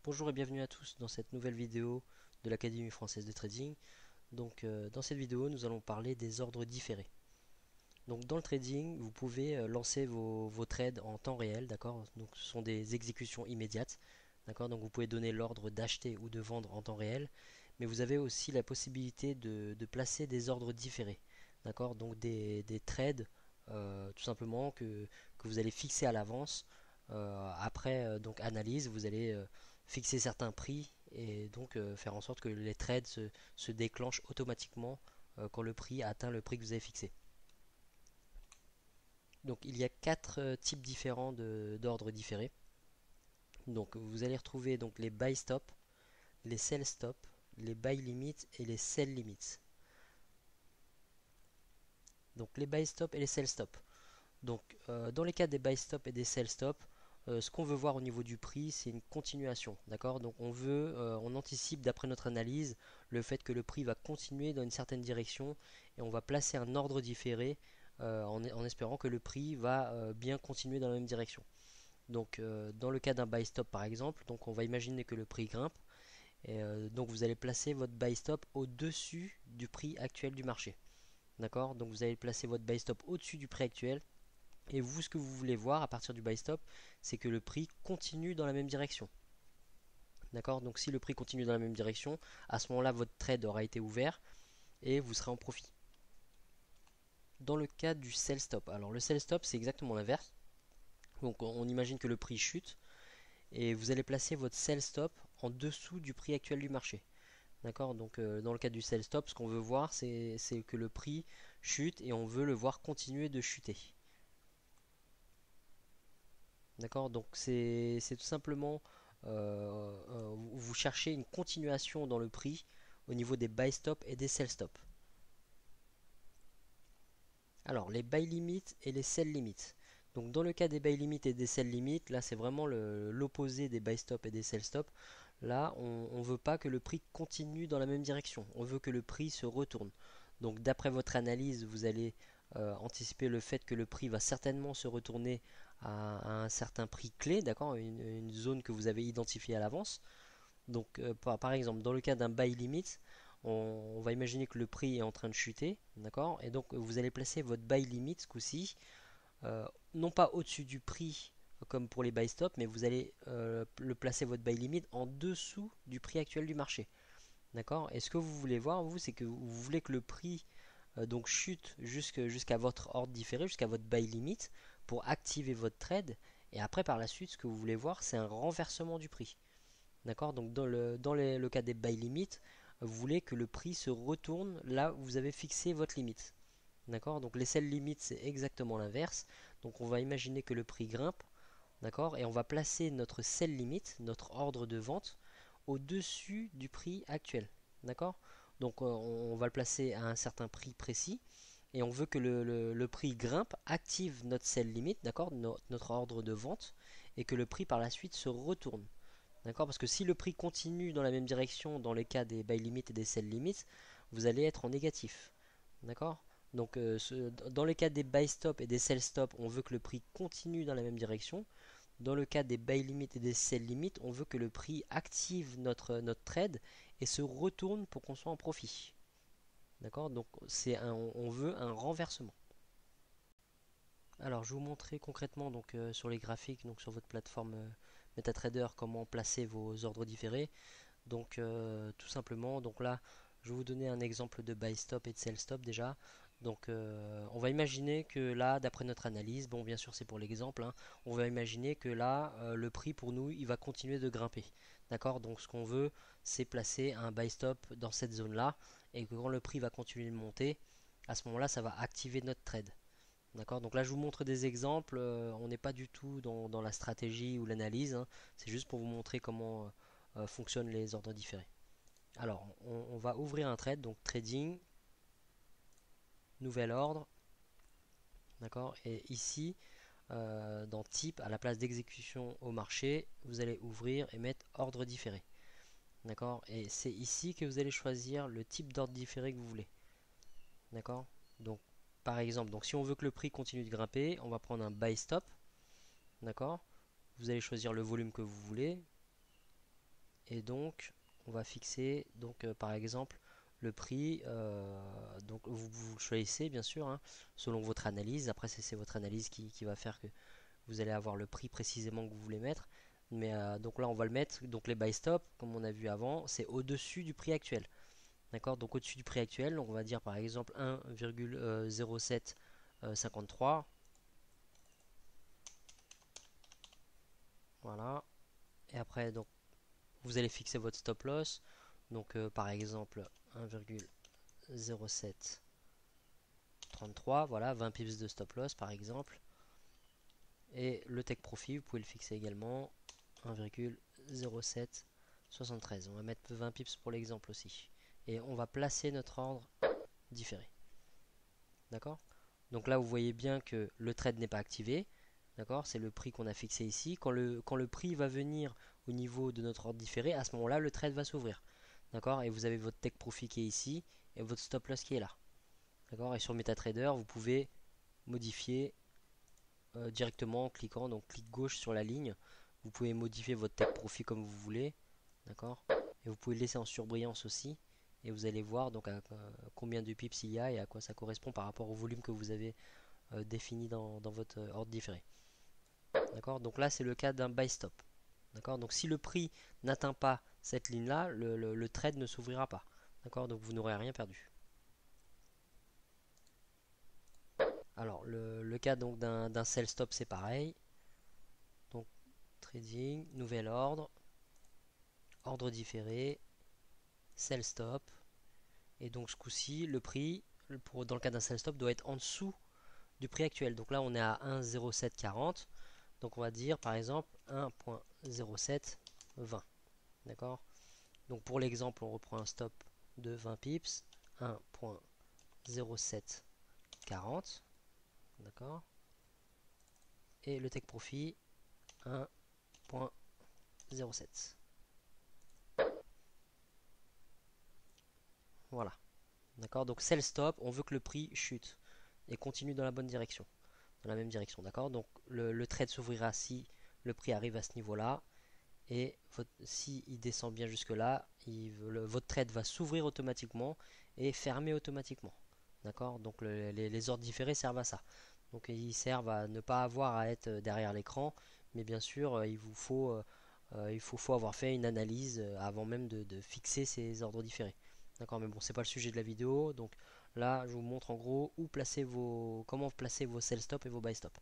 Bonjour et bienvenue à tous dans cette nouvelle vidéo de l'Académie française de trading. Dans cette vidéo, nous allons parler des ordres différés. Donc, dans le trading, vous pouvez lancer vos trades en temps réel, d'accord? Donc, ce sont des exécutions immédiates, d'accord? Donc, vous pouvez donner l'ordre d'acheter ou de vendre en temps réel, mais vous avez aussi la possibilité de placer des ordres différés, d'accord? Donc, des trades, tout simplement, que vous allez fixer à l'avance. Après donc analyse, vous allez fixer certains prix et donc faire en sorte que les trades se déclenchent automatiquement quand le prix atteint le prix que vous avez fixé. Donc il y a quatre types différents d'ordres différés. Donc vous allez retrouver donc les buy stop, les sell stop, les buy limit et les sell limits. Donc les buy stop et les sell stop. Donc dans les cas des buy stop et des sell stop, ce qu'on veut voir au niveau du prix, c'est une continuation, d'accord? Donc on anticipe d'après notre analyse le fait que le prix va continuer dans une certaine direction et on va placer un ordre différé en espérant que le prix va bien continuer dans la même direction. Donc dans le cas d'un buy stop par exemple, donc on va imaginer que le prix grimpe et donc vous allez placer votre buy stop au-dessus du prix actuel du marché, d'accord? Donc vous allez placer votre buy stop au-dessus du prix actuel et vous, ce que vous voulez voir à partir du buy stop, c'est que le prix continue dans la même direction. D'accord? Donc si le prix continue dans la même direction, à ce moment-là, votre trade aura été ouvert et vous serez en profit. Dans le cas du sell stop, alors le sell stop, c'est exactement l'inverse. Donc on imagine que le prix chute et vous allez placer votre sell stop en dessous du prix actuel du marché. D'accord? Donc dans le cas du sell stop, ce qu'on veut voir, c'est que le prix chute et on veut le voir continuer de chuter. D'accord? Donc c'est tout simplement vous cherchez une continuation dans le prix au niveau des buy stop et des sell stop. Alors les buy limit et les sell limit. Donc dans le cas des buy limit et des sell limit, là c'est vraiment l'opposé des buy stop et des sell stop. Là on ne veut pas que le prix continue dans la même direction, on veut que le prix se retourne. Donc d'après votre analyse, vous allez anticiper le fait que le prix va certainement se retourner à un certain prix clé, d'accord, une zone que vous avez identifiée à l'avance. Donc par exemple, dans le cas d'un buy limit, on va imaginer que le prix est en train de chuter, d'accord, et donc vous allez placer votre buy limit ce coup-ci, non pas au-dessus du prix comme pour les buy stop, mais vous allez le placer votre buy limit en dessous du prix actuel du marché. D'accord? Et ce que vous voulez voir, vous, c'est que vous voulez que le prix donc chute jusqu'à votre ordre différé, jusqu'à votre buy limit pour activer votre trade. Et après, par la suite, ce que vous voulez voir, c'est un renversement du prix. D'accord? Donc, le cas des buy limit, vous voulez que le prix se retourne là où vous avez fixé votre limite. D'accord? Donc, les sell limits, c'est exactement l'inverse. Donc, on va imaginer que le prix grimpe. D'accord? Et on va placer notre sell limit, notre ordre de vente, au-dessus du prix actuel. D'accord? Donc on va le placer à un certain prix précis et on veut que le prix grimpe, active notre sell limit, d'accord, notre ordre de vente, et que le prix par la suite se retourne. D'accord? Parce que si le prix continue dans la même direction dans les cas des buy limit et des sell limits, vous allez être en négatif. D'accord? Donc dans les cas des buy stop et des sell stop, on veut que le prix continue dans la même direction. Dans le cas des buy limit et des sell limit, on veut que le prix active notre trade et se retourne pour qu'on soit en profit. D'accord? Donc on veut un renversement. Alors je vais vous montrer concrètement sur les graphiques, donc sur votre plateforme MetaTrader, comment placer vos ordres différés. Donc tout simplement, donc là je vais vous donner un exemple de buy stop et de sell stop déjà. Donc on va imaginer que là, d'après notre analyse, bon bien sûr c'est pour l'exemple, hein, on va imaginer que là le prix pour nous il va continuer de grimper. D'accord? Donc ce qu'on veut c'est placer un buy stop dans cette zone là et que quand le prix va continuer de monter, à ce moment là ça va activer notre trade. D'accord? Donc là je vous montre des exemples, on n'est pas du tout dans la stratégie ou l'analyse, hein, c'est juste pour vous montrer comment fonctionnent les ordres différés. Alors, on va ouvrir un trade, donc trading, nouvel ordre, d'accord? Et ici, dans type, à la place d'exécution au marché, vous allez ouvrir et mettre ordre différé, d'accord? Et c'est ici que vous allez choisir le type d'ordre différé que vous voulez, d'accord? Donc, par exemple, donc si on veut que le prix continue de grimper, on va prendre un buy stop, d'accord? Vous allez choisir le volume que vous voulez. Et donc on va fixer donc par exemple le prix, donc vous choisissez bien sûr hein, selon votre analyse. Après c'est votre analyse qui va faire que vous allez avoir le prix précisément que vous voulez mettre. Mais donc là on va le mettre, donc les buy stop comme on a vu avant c'est au-dessus du prix actuel. D'accord, donc au-dessus du prix actuel, donc on va dire par exemple 1,0753. Voilà. Et après donc vous allez fixer votre stop loss. Donc par exemple 1,0733, voilà, 20 pips de stop loss par exemple. Et le take profit, vous pouvez le fixer également 1,0773. On va mettre 20 pips pour l'exemple aussi. Et on va placer notre ordre différé. D'accord? Donc là, vous voyez bien que le trade n'est pas activé. D'accord? C'est le prix qu'on a fixé ici. Quand le prix va venir au niveau de notre ordre différé, à ce moment-là, le trade va s'ouvrir. D'accord? Et vous avez votre take profit qui est ici et votre stop loss qui est là. D'accord? Et sur MetaTrader, vous pouvez modifier directement en cliquant, donc clic gauche sur la ligne. Vous pouvez modifier votre take profit comme vous voulez. D'accord? Et vous pouvez le laisser en surbrillance aussi. Et vous allez voir donc combien de pips il y a et à quoi ça correspond par rapport au volume que vous avez défini dans votre ordre différé. D'accord? Donc là, c'est le cas d'un buy stop. D'accord? Donc si le prix n'atteint pas cette ligne-là, le trade ne s'ouvrira pas. D'accord? Donc vous n'aurez rien perdu. Alors le cas donc d'un sell stop, c'est pareil. Donc trading, nouvel ordre, ordre différé, sell stop. Et donc ce coup-ci, le prix, dans le cas d'un sell stop, doit être en dessous du prix actuel. Donc là, on est à 1,0740. Donc on va dire par exemple 1.0720. D'accord? Donc pour l'exemple, on reprend un stop de 20 pips. 1.0740. D'accord? Et le take profit 1.07. Voilà. D'accord? Donc sell stop, on veut que le prix chute et continue dans la bonne direction. Dans la même direction. D'accord? Donc le trade s'ouvrira si le prix arrive à ce niveau-là. Et si il descend bien jusque là, votre trade va s'ouvrir automatiquement et fermer automatiquement. D'accord? Donc les ordres différés servent à ça. Donc ils servent à ne pas avoir à être derrière l'écran, mais bien sûr faut avoir fait une analyse avant même de fixer ces ordres différés. D'accord? Mais bon, c'est pas le sujet de la vidéo. Donc là, je vous montre en gros comment placer vos sell stop et vos buy stop.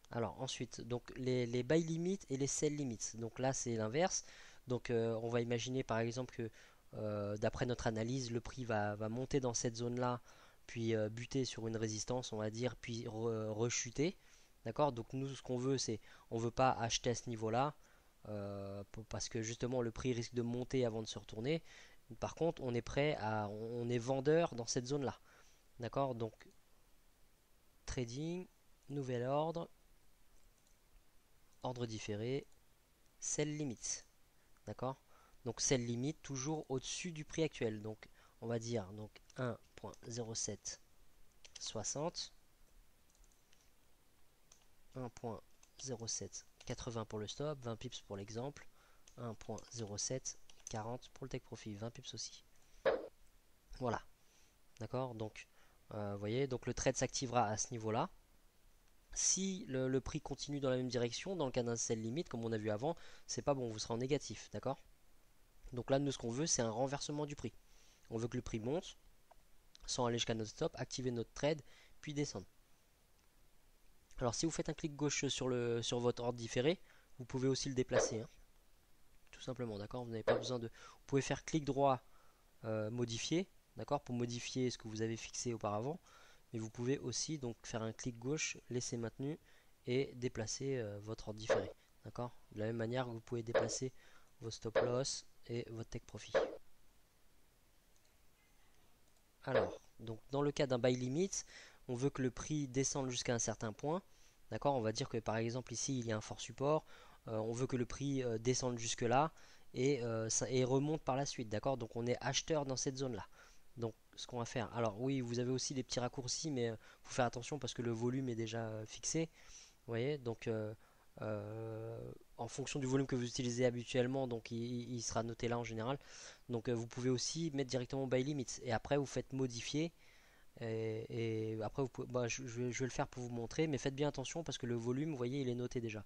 Alors ensuite, donc les buy limit et les sell limits. Donc là c'est l'inverse. Donc on va imaginer par exemple que d'après notre analyse, le prix va monter dans cette zone-là, puis buter sur une résistance, on va dire, puis rechuter. D'accord? Donc nous ce qu'on veut c'est, on veut pas acheter à ce niveau-là, parce que justement le prix risque de monter avant de se retourner. Par contre, on est vendeur dans cette zone-là. D'accord? Donc trading, nouvel ordre, ordre différé, sell limit. D'accord? Donc sell limit toujours au-dessus du prix actuel. Donc on va dire donc 1.0760, 1.0780 pour le stop, 20 pips pour l'exemple, 1.0740 pour le take profit, 20 pips aussi. Voilà. D'accord? Donc vous voyez, donc le trade s'activera à ce niveau-là. Si le prix continue dans la même direction, dans le cas d'un sell limit, comme on a vu avant, c'est pas bon, vous serez en négatif, d'accord? Donc là, nous, ce qu'on veut, c'est un renversement du prix. On veut que le prix monte, sans aller jusqu'à notre stop, activer notre trade, puis descendre. Alors si vous faites un clic gauche sur votre ordre différé, vous pouvez aussi le déplacer, hein, tout simplement, d'accord? Vous n'avez pas besoin de... Vous pouvez faire clic droit, modifier, d'accord? Pour modifier ce que vous avez fixé auparavant. Mais vous pouvez aussi donc faire un clic gauche, laisser maintenu et déplacer votre ordre différé. D'accord? De la même manière que vous pouvez déplacer vos stop loss et votre take profit. Alors, donc dans le cas d'un buy limit, on veut que le prix descende jusqu'à un certain point. D'accord? On va dire que par exemple ici il y a un fort support. On veut que le prix descende jusque là et remonte par la suite. D'accord? Donc on est acheteur dans cette zone là. Donc ce qu'on va faire, alors oui, vous avez aussi des petits raccourcis, mais il faut faire attention parce que le volume est déjà fixé. Vous voyez, donc en fonction du volume que vous utilisez habituellement, donc il sera noté là en général. Donc vous pouvez aussi mettre directement buy limit et après vous faites modifier et après vous pouvez, bah, je vais le faire pour vous montrer, mais faites bien attention parce que le volume, vous voyez, il est noté déjà.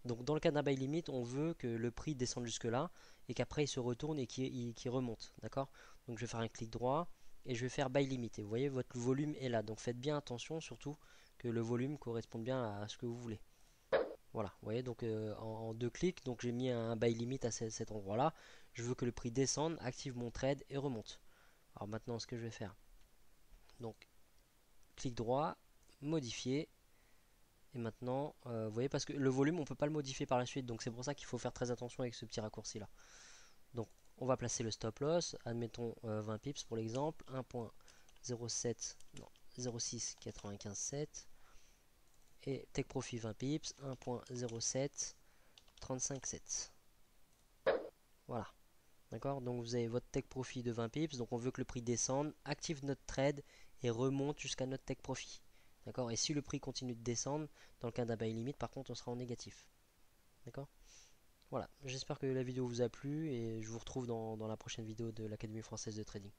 Donc dans le cas d'un buy limit, on veut que le prix descende jusque là et qu'après il se retourne et qu'il remonte, d'accord? Donc je vais faire un clic droit et je vais faire buy limit et vous voyez votre volume est là. Donc faites bien attention surtout que le volume corresponde bien à ce que vous voulez. Voilà, vous voyez, donc en deux clics, donc j'ai mis un buy limit à cet endroit-là. Je veux que le prix descende, active mon trade et remonte. Alors maintenant, ce que je vais faire, donc clic droit, modifier. Et maintenant, vous voyez, parce que le volume, on ne peut pas le modifier par la suite, donc c'est pour ça qu'il faut faire très attention avec ce petit raccourci-là. Donc, on va placer le stop loss, admettons 20 pips pour l'exemple, 1.07, non, 0,695,7 et take profit 20 pips, 1.07, 35,7. Voilà. D'accord. Donc vous avez votre take profit de 20 pips. Donc on veut que le prix descende, active notre trade et remonte jusqu'à notre take profit. D'accord. Et si le prix continue de descendre, dans le cas d'un buy limit, par contre, on sera en négatif. D'accord. Voilà. J'espère que la vidéo vous a plu et je vous retrouve dans la prochaine vidéo de l'Académie française de trading.